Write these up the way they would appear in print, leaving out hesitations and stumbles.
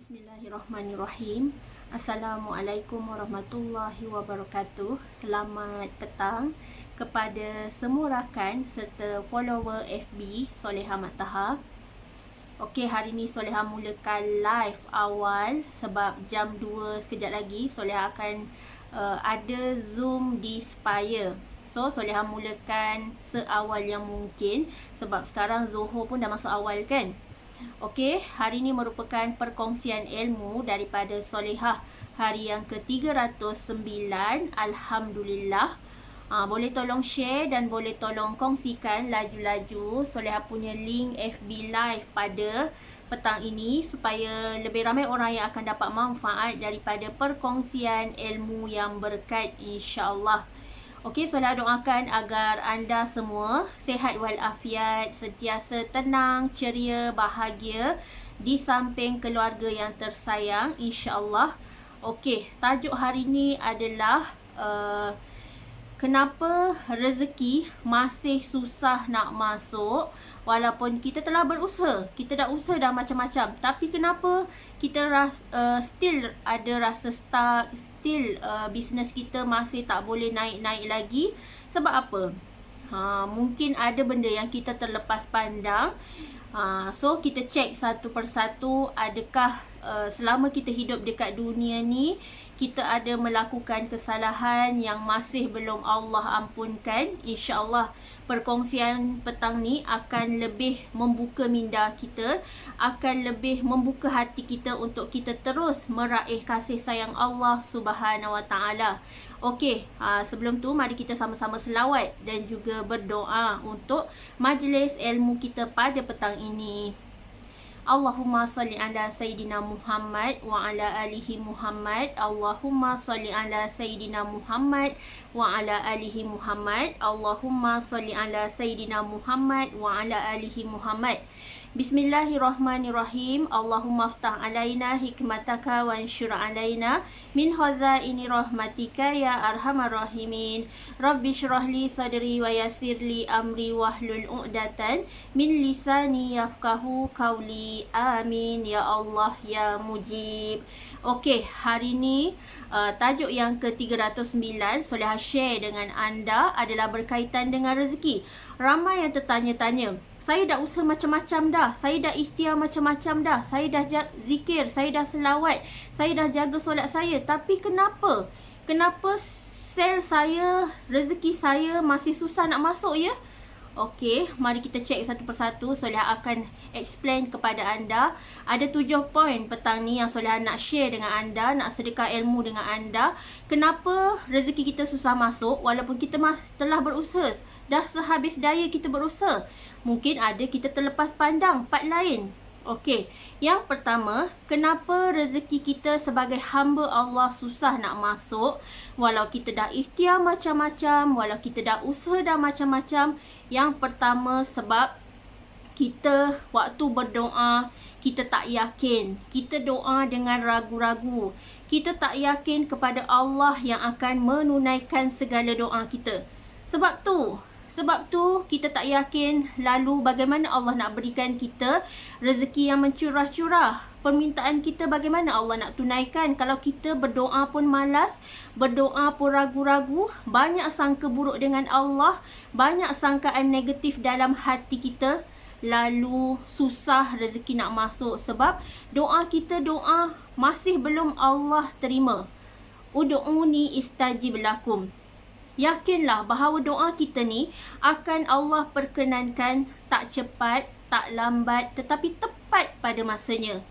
Bismillahirrahmanirrahim. Assalamualaikum warahmatullahi wabarakatuh. Selamat petang kepada semua rakan serta follower FB Soleha Mat Taha. Okey, hari ni Soleha mulakan live awal sebab jam 2 sekejap lagi Soleha akan ada Zoom di Spire. So, Soleha mulakan seawal yang mungkin sebab sekarang Zuhur pun dah masuk awal kan. Okey, hari ini merupakan perkongsian ilmu daripada Soleha hari yang ke-309. Alhamdulillah. Boleh tolong share dan boleh tolong kongsikan laju-laju Soleha punya link FB Live pada petang ini supaya lebih ramai orang yang akan dapat manfaat daripada perkongsian ilmu yang berkat, insya-Allah. Okey, Soleha doakan agar anda semua sihat walafiat, sentiasa tenang, ceria, bahagia di samping keluarga yang tersayang, insya-Allah. Okey, tajuk hari ini adalah kenapa rezeki masih susah nak masuk walaupun kita telah berusaha. Kita dah usaha dah macam-macam, tapi kenapa kita still ada rasa stuck, still bisnes kita masih tak boleh naik-naik lagi. Sebab apa? Mungkin ada benda yang kita terlepas pandang. So kita cek satu persatu, adakah selama kita hidup dekat dunia ni kita ada melakukan kesalahan yang masih belum Allah ampunkan. InsyaAllah perkongsian petang ni akan lebih membuka minda kita, akan lebih membuka hati kita untuk kita terus meraih kasih sayang Allah Subhanahu Wa Taala. Okey, sebelum tu mari kita sama-sama selawat dan juga berdoa untuk majlis ilmu kita pada petang ini. Allahumma salli ala Sayyidina Muhammad wa ala alihi Muhammad. Allahumma salli ala Sayyidina Muhammad wa ala alihi Muhammad. Allahumma salli ala Sayyidina Muhammad wa ala alihi Muhammad. Bismillahirrahmanirrahim. Allahumma aftah alaina hikmataka wa anshur alaina min khazaini rahmatika ya arhamar rahimin. Rabbi syrahli sadri wa yassirli amri wahlul uqdatan min lisani yafqahu qawli. Amin ya Allah ya Mujib. Okey, hari ni tajuk yang ke-309 Soleha share dengan anda adalah berkaitan dengan rezeki. Ramai yang tertanya-tanya, saya dah usaha macam-macam dah, saya dah ikhtiar macam-macam dah, saya dah zikir, saya dah selawat, saya dah jaga solat saya, tapi kenapa sel saya, rezeki saya masih susah nak masuk ya? Okey, mari kita cek satu persatu. Soleha akan explain kepada anda. Ada 7 poin petang ni yang Soleha nak share dengan anda, nak sedekah ilmu dengan anda. Kenapa rezeki kita susah masuk walaupun kita telah berusaha, dah sehabis daya kita berusaha. Mungkin ada kita terlepas pandang part lain. Okey, yang pertama, kenapa rezeki kita sebagai hamba Allah susah nak masuk walau kita dah ikhtiar macam-macam, walau kita dah usaha dah macam-macam. Yang pertama, sebab kita waktu berdoa kita tak yakin, kita doa dengan ragu-ragu, kita tak yakin kepada Allah yang akan menunaikan segala doa kita. Sebab tu kita tak yakin, lalu bagaimana Allah nak berikan kita rezeki yang mencurah-curah? Permintaan kita bagaimana Allah nak tunaikan kalau kita berdoa pun malas, berdoa pun ragu-ragu, banyak sangka buruk dengan Allah, banyak sangkaan negatif dalam hati kita, lalu susah rezeki nak masuk sebab doa kita masih belum Allah terima. Ud'uni istajib lakum. Yakinlah bahawa doa kita ni akan Allah perkenankan, tak cepat, tak lambat, tetapi tepat pada masanya.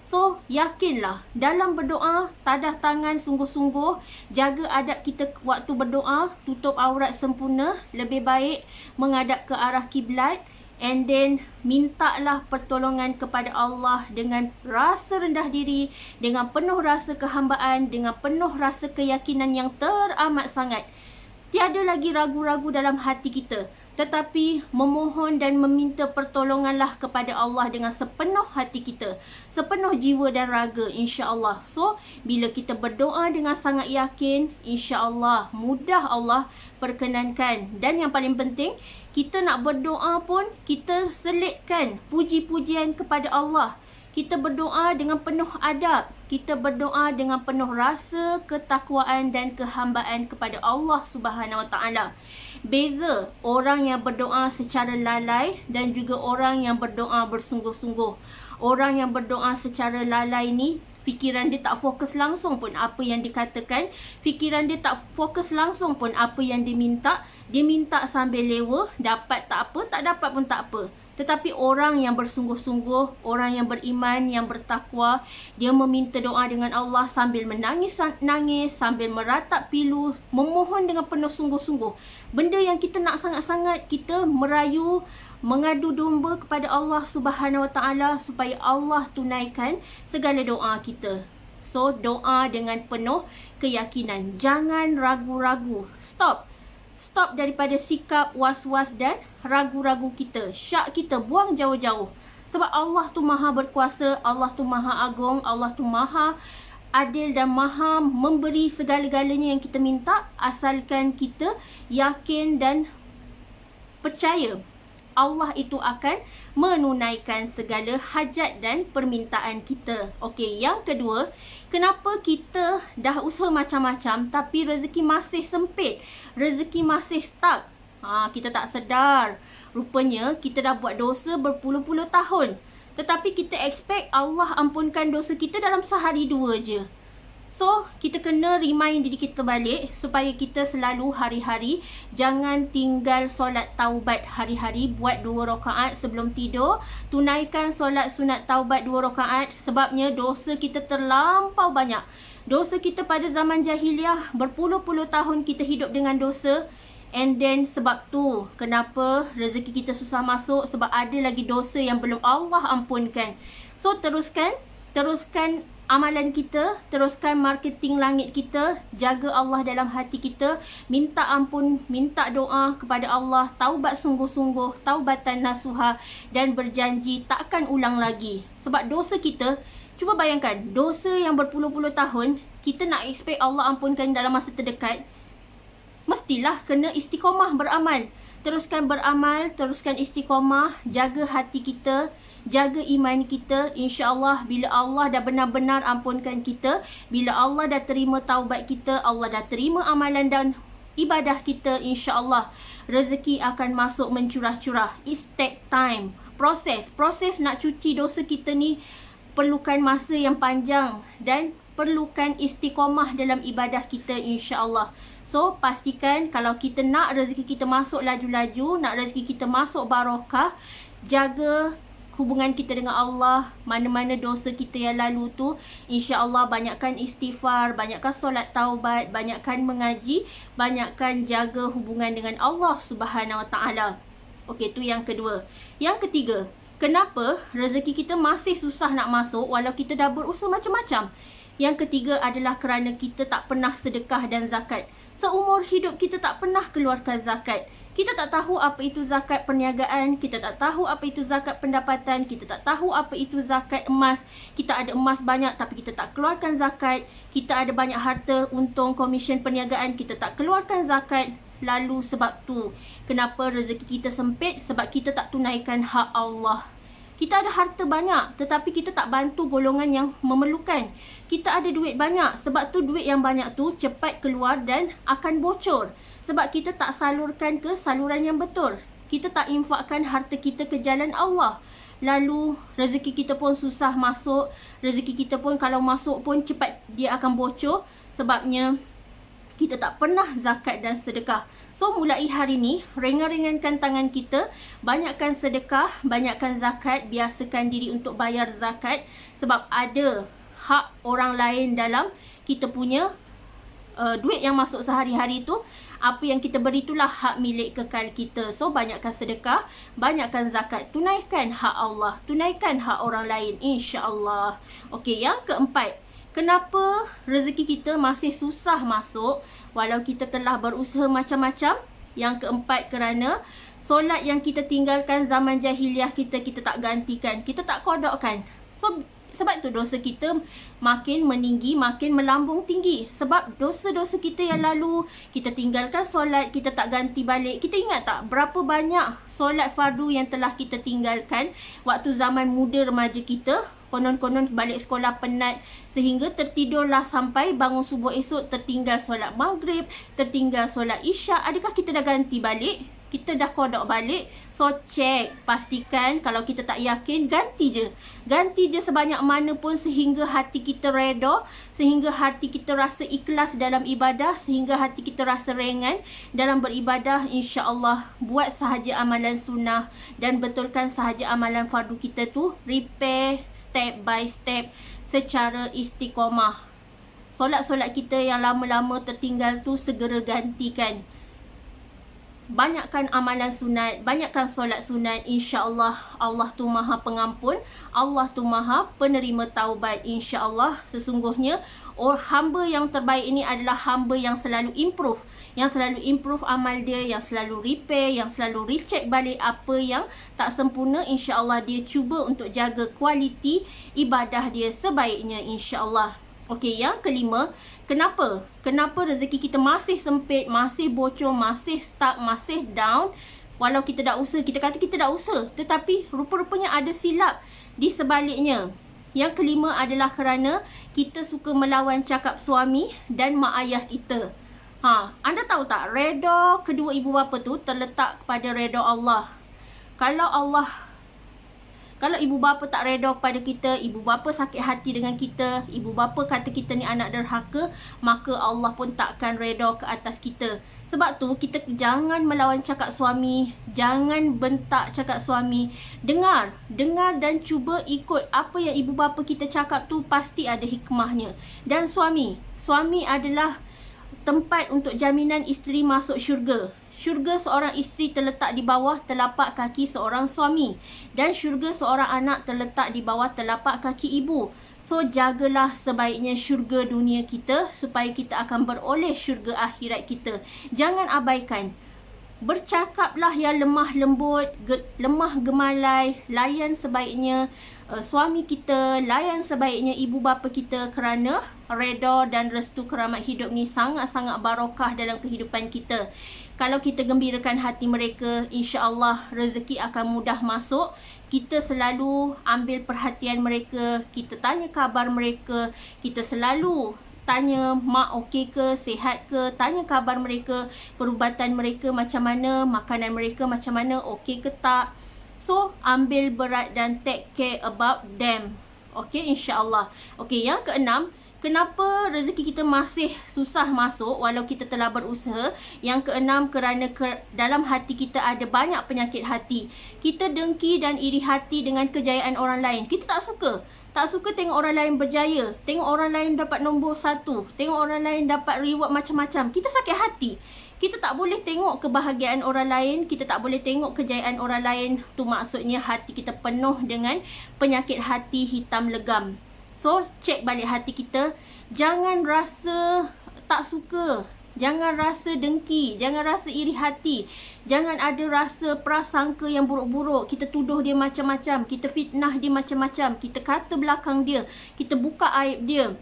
So, yakinlah dalam berdoa, tadah tangan sungguh-sungguh, jaga adab kita waktu berdoa, tutup aurat sempurna, lebih baik menghadap ke arah kiblat, and then mintalah pertolongan kepada Allah dengan rasa rendah diri, dengan penuh rasa kehambaan, dengan penuh rasa keyakinan yang teramat sangat. Tiada lagi ragu-ragu dalam hati kita, tetapi memohon dan meminta pertolonganlah kepada Allah dengan sepenuh hati kita, sepenuh jiwa dan raga, insya-Allah. So, bila kita berdoa dengan sangat yakin, insya-Allah mudah Allah perkenankan. Dan yang paling penting, kita nak berdoa pun kita selitkan puji-pujian kepada Allah. kita berdoa dengan penuh adab, kita berdoa dengan penuh rasa ketakwaan dan kehambaan kepada Allah Subhanahu Wa Taala. Beza orang yang berdoa secara lalai dan juga orang yang berdoa bersungguh-sungguh. Orang yang berdoa secara lalai ni, fikiran dia tak fokus langsung pun apa yang dikatakan, fikiran dia tak fokus langsung pun apa yang diminta. Dia minta sambil lewa, dapat tak apa, tak dapat pun tak apa. Tetapi orang yang bersungguh-sungguh, orang yang beriman, yang bertakwa, dia meminta doa dengan Allah sambil menangis-nangis, sambil meratap pilu, memohon dengan penuh sungguh-sungguh. Benda yang kita nak sangat-sangat, kita merayu, mengadu domba kepada Allah Subhanahu Wa Taala supaya Allah tunaikan segala doa kita. So, doa dengan penuh keyakinan. Jangan ragu-ragu. Stop daripada sikap was-was dan ragu-ragu kita. Syak kita buang jauh-jauh. Sebab Allah tu maha berkuasa, Allah tu maha agung, Allah tu maha adil dan maha memberi segala-galanya yang kita minta, asalkan kita yakin dan percaya Allah itu akan menunaikan segala hajat dan permintaan kita. Okey, yang kedua, kenapa kita dah usaha macam-macam tapi rezeki masih sempit, rezeki masih stuck? Kita tak sedar. Rupanya kita dah buat dosa berpuluh-puluh tahun, tetapi kita expect Allah ampunkan dosa kita dalam sehari dua je. So, kita kena remind diri kita balik supaya kita selalu hari-hari jangan tinggal solat taubat hari-hari. Buat 2 rakaat sebelum tidur. Tunaikan solat sunat taubat 2 rakaat. Sebabnya dosa kita terlampau banyak. Dosa kita pada zaman jahiliah, berpuluh-puluh tahun kita hidup dengan dosa. And then sebab tu kenapa rezeki kita susah masuk, sebab ada lagi dosa yang belum Allah ampunkan. So, teruskan amalan kita, teruskan marketing langit kita, jaga Allah dalam hati kita, minta ampun, minta doa kepada Allah, taubat sungguh-sungguh, taubatan nasuha, dan berjanji takkan ulang lagi. Sebab dosa kita, cuba bayangkan, dosa yang berpuluh-puluh tahun, kita nak expect Allah ampunkan dalam masa terdekat, mestilah kena istiqomah beramal. Teruskan beramal, teruskan istiqomah, jaga hati kita, jaga iman kita. InsyaAllah bila Allah dah benar-benar ampunkan kita, bila Allah dah terima taubat kita, Allah dah terima amalan dan ibadah kita, InsyaAllah rezeki akan masuk mencurah-curah. It take time. Proses nak cuci dosa kita ni perlukan masa yang panjang dan perlukan istiqomah dalam ibadah kita, InsyaAllah. So, pastikan kalau kita nak rezeki kita masuk laju-laju, nak rezeki kita masuk barakah, jaga hubungan kita dengan Allah. Mana-mana dosa kita yang lalu tu, insya-Allah banyakkan istighfar, banyakkan solat taubat, banyakkan mengaji, banyakkan jaga hubungan dengan Allah Subhanahu Wa Taala. Okey, tu yang kedua. Yang ketiga, kenapa rezeki kita masih susah nak masuk walau kita dah berusaha macam-macam? Yang ketiga adalah kerana kita tak pernah sedekah dan zakat. Seumur hidup kita tak pernah keluarkan zakat. Kita tak tahu apa itu zakat perniagaan, kita tak tahu apa itu zakat pendapatan, kita tak tahu apa itu zakat emas. Kita ada emas banyak tapi kita tak keluarkan zakat. Kita ada banyak harta untung komisen perniagaan, kita tak keluarkan zakat. Lalu sebab tu, kenapa rezeki kita sempit? Sebab kita tak tunaikan hak Allah. Kita ada harta banyak tetapi kita tak bantu golongan yang memerlukan. Kita ada duit banyak, sebab tu duit yang banyak tu cepat keluar dan akan bocor. Sebab kita tak salurkan ke saluran yang betul. Kita tak infakkan harta kita ke jalan Allah. Lalu rezeki kita pun susah masuk. Rezeki kita pun kalau masuk pun cepat dia akan bocor. Sebabnya kita tak pernah zakat dan sedekah. So, mulai hari ni, ringan-ringankan tangan kita. Banyakkan sedekah, banyakkan zakat. Biasakan diri untuk bayar zakat. Sebab ada hak orang lain dalam kita punya duit yang masuk sehari-hari tu. Apa yang kita beri itulah hak milik kekal kita. So, banyakkan sedekah, banyakkan zakat. Tunaikan hak Allah, tunaikan hak orang lain, insya-Allah. Okey, yang keempat, kenapa rezeki kita masih susah masuk walau kita telah berusaha macam-macam? Yang keempat, kerana solat yang kita tinggalkan zaman jahiliah kita tak gantikan, kita tak qadakkan. So, Sebab tu dosa kita makin meninggi, makin melambung tinggi. Sebab dosa-dosa kita yang lalu, kita tinggalkan solat, kita tak ganti balik. Kita ingat tak berapa banyak solat fardu yang telah kita tinggalkan waktu zaman muda remaja kita? Konon-konon balik sekolah penat sehingga tertidurlah sampai bangun subuh esok, tertinggal solat maghrib, tertinggal solat isyak. Adakah kita dah ganti balik? Kita dah kodok balik. So check, pastikan. Kalau kita tak yakin, ganti je. Ganti je sebanyak mana pun sehingga hati kita reda, sehingga hati kita rasa ikhlas dalam ibadah, sehingga hati kita rasa ringan dalam beribadah. InsyaAllah buat sahaja amalan sunnah dan betulkan sahaja amalan fardu kita tu. Repair step by step secara istiqamah. Solat-solat kita yang lama-lama tertinggal tu segera gantikan. Banyakkan amalan sunat, banyakkan solat sunat. InsyaAllah Allah tu maha pengampun, Allah tu maha penerima taubat. InsyaAllah sesungguhnya hamba yang terbaik ini adalah hamba yang selalu improve, yang selalu improve amal dia, yang selalu repair, yang selalu recheck balik apa yang tak sempurna. InsyaAllah dia cuba untuk jaga kualiti ibadah dia sebaiknya, insyaAllah. Okey, yang kelima, kenapa rezeki kita masih sempit, masih bocor, masih stuck, masih down? Walau kita dah usaha, kita kata kita dah usaha, tetapi rupa-rupanya ada silap di sebaliknya. Yang kelima adalah kerana kita suka melawan cakap suami dan mak ayah kita. Anda tahu tak, reda kedua ibu bapa tu terletak kepada reda Allah. Kalau ibu bapa tak reda kepada kita, ibu bapa sakit hati dengan kita, ibu bapa kata kita ni anak derhaka, maka Allah pun takkan reda ke atas kita. Sebab tu kita jangan melawan cakap suami, jangan bentak cakap suami. Dengar dan cuba ikut apa yang ibu bapa kita cakap tu, pasti ada hikmahnya. Dan suami adalah tempat untuk jaminan isteri masuk syurga. Syurga seorang isteri terletak di bawah telapak kaki seorang suami. Dan syurga seorang anak terletak di bawah telapak kaki ibu. So, jagalah sebaiknya syurga dunia kita supaya kita akan beroleh syurga akhirat kita. Jangan abaikan. Bercakaplah yang lemah lembut, lemah gemalai, layan sebaiknya suami kita, layan sebaiknya ibu bapa kita, kerana reda dan restu keramat hidup ni sangat-sangat barakah dalam kehidupan kita. Kalau kita gembirakan hati mereka, insya-Allah rezeki akan mudah masuk. Kita selalu ambil perhatian mereka, kita tanya khabar mereka, kita selalu tanya mak okey ke, sihat ke, tanya khabar mereka, perubatan mereka macam mana, makanan mereka macam mana, okey ke tak. So, ambil berat dan take care about them. Okey, insya-Allah. Okey, yang keenam, kenapa rezeki kita masih susah masuk walau kita telah berusaha? Yang keenam, kerana dalam hati kita ada banyak penyakit hati. Kita dengki dan iri hati dengan kejayaan orang lain. Kita tak suka tengok orang lain berjaya, tengok orang lain dapat nombor 1, tengok orang lain dapat reward macam-macam. Kita sakit hati. Kita tak boleh tengok kebahagiaan orang lain, kita tak boleh tengok kejayaan orang lain. Tu maksudnya hati kita penuh dengan penyakit hati hitam legam. So, cek balik hati kita. Jangan rasa tak suka, jangan rasa dengki, jangan rasa iri hati, jangan ada rasa prasangka yang buruk-buruk. Kita tuduh dia macam-macam, kita fitnah dia macam-macam, kita kata belakang dia, kita buka aib dia.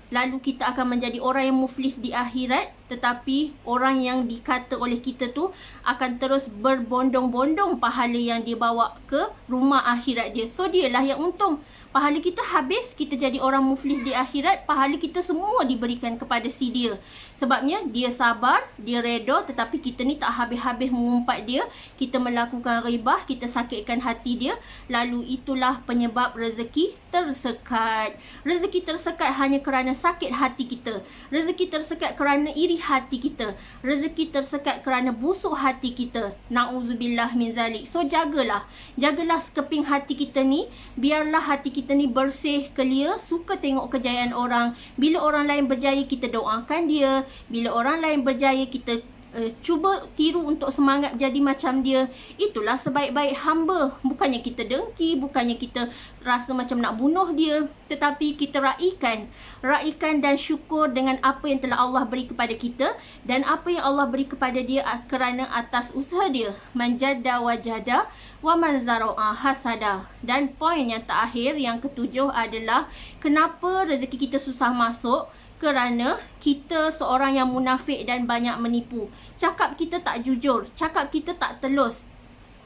Lalu kita akan menjadi orang yang muflis di akhirat. Tetapi orang yang dikata oleh kita tu akan terus berbondong-bondong pahala yang dia bawa ke rumah akhirat dia. So, dialah yang untung. Pahala kita habis, kita jadi orang muflis di akhirat, pahala kita semua diberikan kepada si dia. Sebabnya dia sabar, dia reda, tetapi kita ni tak habis-habis mengumpat dia. Kita melakukan ribah, kita sakitkan hati dia. Lalu itulah penyebab rezeki tersekat. Rezeki tersekat hanya kerana sakit hati kita. Rezeki tersekat kerana iri hati kita. Rezeki tersekat kerana busuk hati kita. Na'udzubillah min zalik. So, jagalah sekeping hati kita ni. Biarlah hati kita ni bersih, clear, suka tengok kejayaan orang. Bila orang lain berjaya, kita doakan dia. Bila orang lain berjaya, kita cuba tiru untuk semangat jadi macam dia. Itulah sebaik-baik hamba. Bukannya kita dengki, bukannya kita rasa macam nak bunuh dia, tetapi kita raikan dan syukur dengan apa yang telah Allah beri kepada kita dan apa yang Allah beri kepada dia kerana atas usaha dia. Man jadda wajada wa man zara'a hasada. Dan poin yang terakhir, yang ketujuh adalah kenapa rezeki kita susah masuk? Kerana kita seorang yang munafik dan banyak menipu. Cakap kita tak jujur, cakap kita tak telus.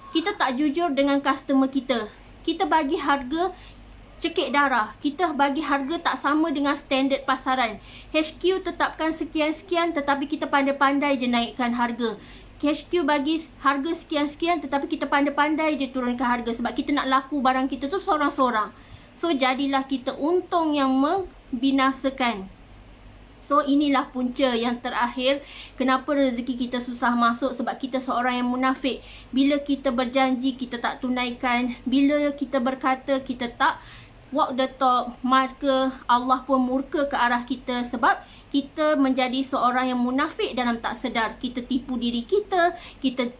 Kita tak jujur dengan customer kita. Kita bagi harga cekik darah. Kita bagi harga tak sama dengan standard pasaran. HQ tetapkan sekian-sekian tetapi kita pandai-pandai je naikkan harga. HQ bagi harga sekian-sekian tetapi kita pandai-pandai je turunkan harga sebab kita nak laku barang kita tu seorang-seorang. So jadilah kita untung yang membinasakan. So inilah punca yang terakhir kenapa rezeki kita susah masuk, sebab kita seorang yang munafik. Bila kita berjanji kita tak tunaikan, bila kita berkata kita tak walk the talk, maka Allah pun murka ke arah kita sebab kita menjadi seorang yang munafik dalam tak sedar. Kita tipu diri kita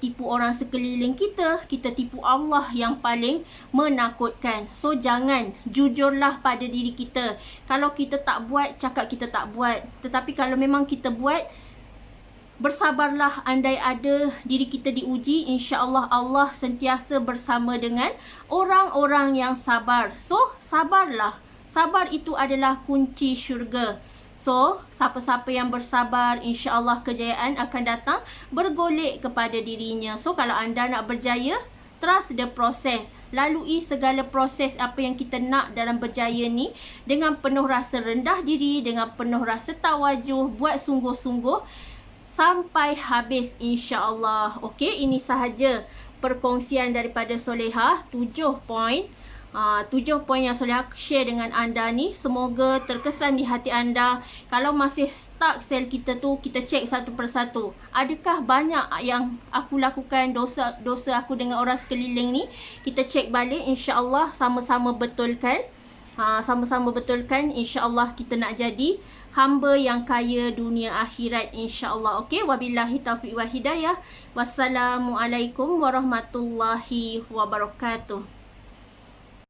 tipu orang sekeliling kita tipu Allah yang paling menakutkan. So jangan, jujurlah pada diri kita. Kalau kita tak buat, cakap kita tak buat. Tetapi kalau memang kita buat, bersabarlah, andai ada diri kita diuji, insya-Allah Allah sentiasa bersama dengan orang-orang yang sabar. So, sabarlah. Sabar itu adalah kunci syurga. So, siapa-siapa yang bersabar, insya-Allah kejayaan akan datang bergolek kepada dirinya. So, kalau anda nak berjaya, trust the process. Lalui segala proses apa yang kita nak dalam berjaya ni dengan penuh rasa rendah diri, dengan penuh rasa tawajuh, buat sungguh-sungguh sampai habis, insya-Allah. Okey, ini sahaja perkongsian daripada Solehah. 7 poin yang Solehah share dengan anda ni. Semoga terkesan di hati anda. Kalau masih stuck sel kita tu, kita cek satu persatu. Adakah banyak yang aku lakukan dosa aku dengan orang sekeliling ni? Kita cek balik, insya-Allah sama-sama betulkan. Sama-sama betulkan, insya-Allah kita nak jadi hamba yang kaya dunia akhirat, insya-Allah. Okey, wabillahi taufiq wa hidayah. Wassalamualaikum warahmatullahi wabarakatuh.